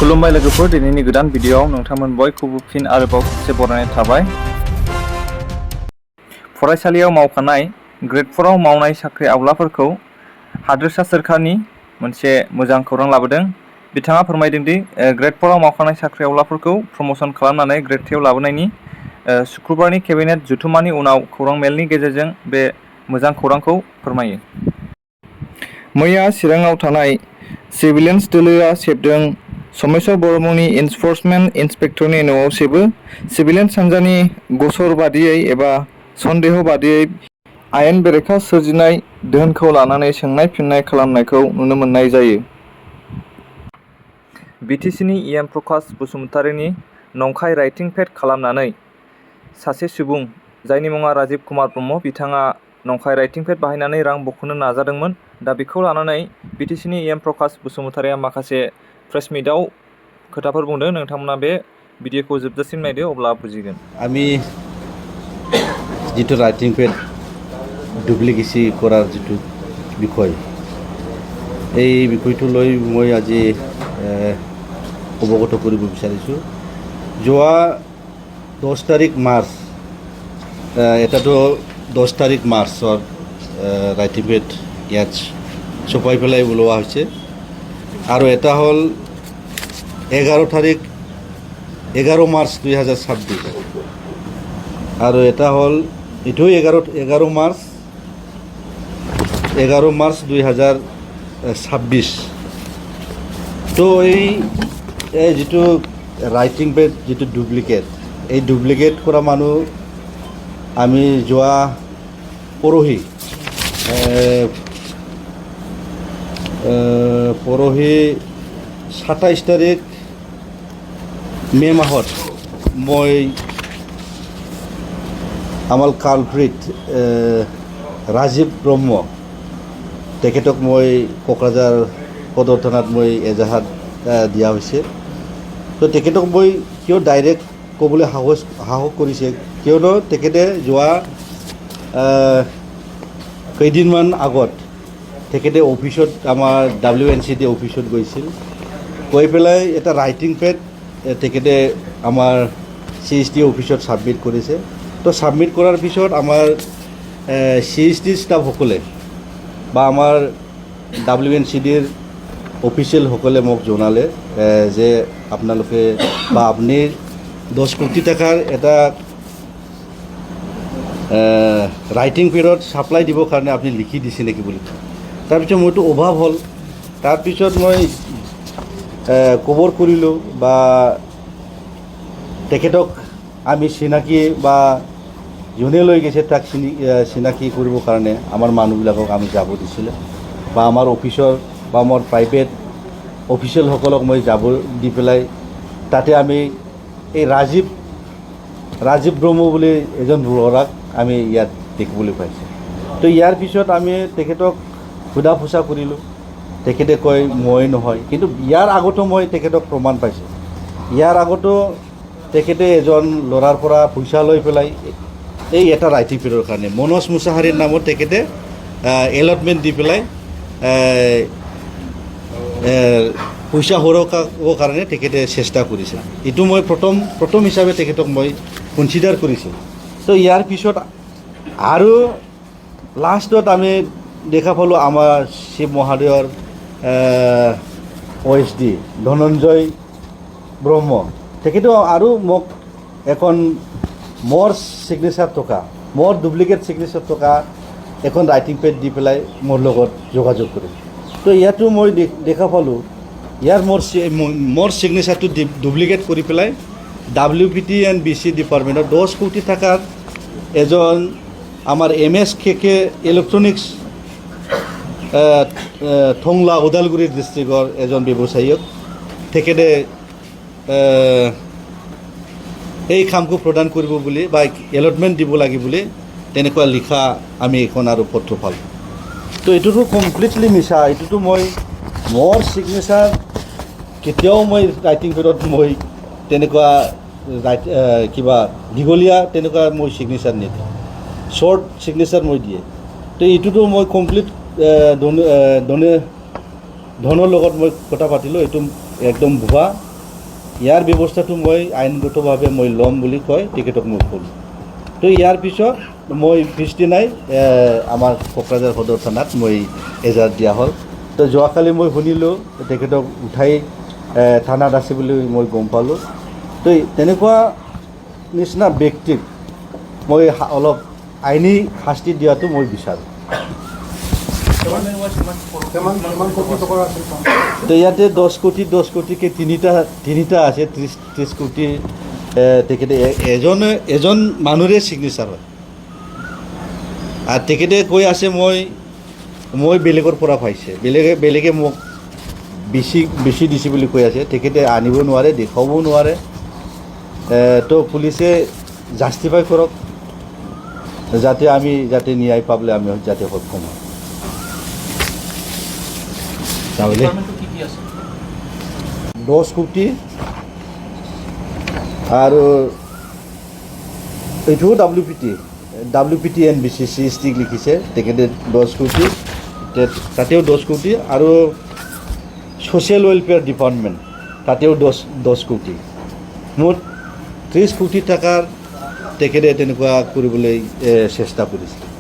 खुलुमबाय लोगोफोर, दिनैनि गोदान भिडिअआव नोंथांमोन बयखौबो फिन आरोबाव खेबसे बरायनाय थाबाय। फरायसालियाव मावखानाय ग्रेड 4 आव मावनाय साख्रि आवलाफोरखौ हादोरसा सोरखारनि मोनसे मोजां खौरां लाबोदों। बिथाङा फोरमायदों दि ग्रेड 4 आव मावखानाय साख्रि आवलाफोरखौ प्रमोशन खालामनानै ग्रेड 3 आव लाबोनायनि शुक्रबारनि केबिनेट जथुमानि उनाव खौरां मेलनि गेजेरजों बे मोजां खौरांखौ फोरमायो। मैया चिराङाव थानाय सिभिलियन्स दोलोआ सेबदों समेश्वर बर्मननि इनफर्समेन्ट इन्सपेक्टरनि न'आव सेबो। सिभिलियन्स हान्जानि गसर बादियै एबा सन्देह बादियै आयेन बेरेखा सोरजिनाय धोनखौ लानानै सोंनाय फिननाय खालामनायखौ नुनो मोननाय जायो। बिटिसिनि इएम प्रकाश बसुमतारीनि नंखाय राइटिं पेड खालामनानै सासे सुबुं जायनि मुङा राजिब कुमार ब्रह्म, बिथाङा नंखाय राइटिं पेड बाहायनानै रां बख'नो नाजादोंमोन। दा बेखौ लानानै बिटिसिनि इएम प्रकाश बसुमतारीया माखासे प्रेस मिटआव खोथाफोर बुंदों। नोंथांमोना बे भिडिअखौ जोबजासिम नायदो, अब्ला बुजिगोन। আমি যেটো রাইটিং পেড ডুপ্লিকেসি কৰাৰ যেটো বিষয়, এই বিষয়টো লৈ মই আজি অৱগত কৰিব বিচাৰিছোঁ। যোৱা 10 তাৰিখ মাৰ্চ, এটাতো 10 তাৰিখ মাৰ্চৰ ৰাইটিং পেড ইয়াত ছপাই পেলাই ওলোৱা হৈছে, আৰু এটা হ'ল 11 মাৰ্চ 2026, আৰু এটা হ'ল এইটো 11 মাৰ্চ 2026। তো এই যেটো ৰাইটিং পেড যেটো ডুপ্লিকেট, এই ডুপ্লিকেট কৰা মানুহ আমি যোৱা পৰহি 27 তাৰিখ মে মাহত মই আমাৰ কালপ্ৰিট ৰাজীৱ ব্ৰহ্ম তেখেতক মই কোকৰাঝাৰ সদৰ থানাত মই এজাহাত দিয়া হৈছে। তো তেখেতক মই কিয় ডাইৰেক্ট ক'বলৈ সাহস কৰিছে, কিয়নো তেখেতে যোৱা কেইদিনমান আগত তেখেতে অফিচত, আমাৰ WNCD অফিচত গৈছিল। গৈ পেলাই এটা ৰাইটিং পেড তেখেতে আমাৰ CSD অফিচত ছাবমিট কৰিছে। তো ছাবমিট কৰাৰ পিছত আমাৰ CSD ষ্টাফসকলে বা আমাৰ WNCDৰ অফিচিয়েলসকলে মোক জনালে যে আপোনালোকে বা আপুনি 10 কোটি টকাৰ এটা ৰাইটিং পেডত ছাপ্লাই দিবৰ কাৰণে আপুনি লিখি দিছে নেকি বুলি। তাৰপিছত মইতো অভাৱ হ'ল। তাৰপিছত মই খবৰ কৰিলোঁ বা তেখেতক আমি চিনাকি বা যোনে লৈ গৈছে তাক চিনাকি কৰিবৰ কাৰণে আমাৰ মানুহবিলাকক আমি যাব দিছিলে, বা আমাৰ অফিচৰ বা মোৰ প্ৰাইভেট অফিচিয়েলসকলক মই যাব দি পেলাই তাতে আমি এই ৰাজীৱ ব্ৰহ্ম বুলি এজন ল'ৰাক আমি ইয়াত দেখিবলৈ পাইছোঁ। তো ইয়াৰ পিছত আমি তেখেতক সোধা পোছা কৰিলোঁ। তেখেতে কয় মই নহয়, কিন্তু ইয়াৰ আগতো মই তেখেতক প্ৰমাণ পাইছোঁ। ইয়াৰ আগতো তেখেতে এজন ল'ৰাৰ পৰা পইচা লৈ পেলাই এই এটা ৰাইটিং পেডৰ কাৰণে মনোজ মুছাহাৰীৰ নামত তেখেতে এলটমেণ্ট দি পেলাই পইচা সৰকাবৰ কাৰণে তেখেতে চেষ্টা কৰিছে। এইটো মই প্ৰথম হিচাপে তেখেতক মই কনচিডাৰ কৰিছোঁ। তো ইয়াৰ পিছত আৰু লাষ্টত আমি দেখা পালোঁ আমাৰ শিৱ মহাদেৱৰ OSD ধনঞ্জয় ব্ৰহ্ম, তেখেতেও আৰু মোক এখন মোৰ ছিগনেচাৰ থকা, মোৰ ডুপ্লিকেট ছিগনেচাৰ থকা এখন ৰাইটিং পেড দি পেলাই মোৰ লগত যোগাযোগ কৰে। তো ইয়াতো মই দেখা পালোঁ ইয়াৰ মোৰ ছিগনেচাৰটো ডুপ্লিকেট কৰি পেলাই WPT এণ্ড BC ডিপাৰ্টমেণ্টৰ 10 কোটি টকাৰ এজন আমাৰ MSKK ইলেক্ট্ৰনিক্স থংলা ওদালগুৰি ডিষ্ট্ৰিক্টৰ এজন ব্যৱসায়ীক তেখেতে এই কামটো প্ৰদান কৰিব বুলি বা এলটমেণ্ট দিব লাগে বুলি তেনেকুৱা লিখা আমি এখন আৰু পত্ৰ পালোঁ। তো এইটোতো কমপ্লিটলি মিছা। এইটোতো মই মোৰ ছিগনেচাৰ কেতিয়াও মই ৰাইটিং পেডত মই তেনেকুৱা কিবা দীঘলীয়া তেনেকুৱা মই ছিগনেচাৰ নিদিওঁ, শ্বৰ্ট ছিগনেচাৰ মই দিয়ে। তো এইটোতো মই কমপ্লিট ধনৰ লগত মই কথা পাতিলোঁ, এইটো একদম ভুৱা ইয়াৰ ব্যৱস্থাটো মই আইনগতভাৱে মই ল'ম বুলি কয় তেখেতক মই ক'লোঁ। তো ইয়াৰ পিছত মই পিছদিনাই আমাৰ কোকৰাঝাৰ সদৰ থানাত মই এজাহাৰ দিয়া হ'ল। তো যোৱাকালি মই শুনিলোঁ তেখেতক উঠাই থানাত আছে বুলি মই গম পালোঁ। তো তেনেকুৱা নিচিনা ব্যক্তিক মই অলপ আইনী শাস্তি দিয়াটো মই বিচাৰোঁ। তো ইয়াতে 10 কোটিকে তিনিটা আছে, 30 কোটি তেখেতে এজন মানুহৰে ছিগনেচাৰ হয়। আৰু তেখেতে কৈ আছে মই বেলেগৰ পৰা পাইছে, বেলেগে মোক বেছি দিছে বুলি কৈ আছে। তেখেতে আনিব নোৱাৰে, দেখুৱাব নোৱাৰে। তো পুলিচে জাষ্টিফাই কৰক, যাতে আমি ন্যায় পাবলৈ আমি যাতে সক্ষম হওঁ। তাহলে 10 কোটি আৰু এইটো WPT NBCC ষ্টিক লিখিছে তেখেতে 10 কোটি, তাতেও 10 কোটি আৰু ছ'চিয়েল ৱেলফেয়াৰ ডিপাৰ্টমেণ্ট তাতেও 10 কোটি, মুঠ 30 কোটি টকাৰ তেখেতে তেনেকুৱা কৰিবলৈ চেষ্টা কৰিছে।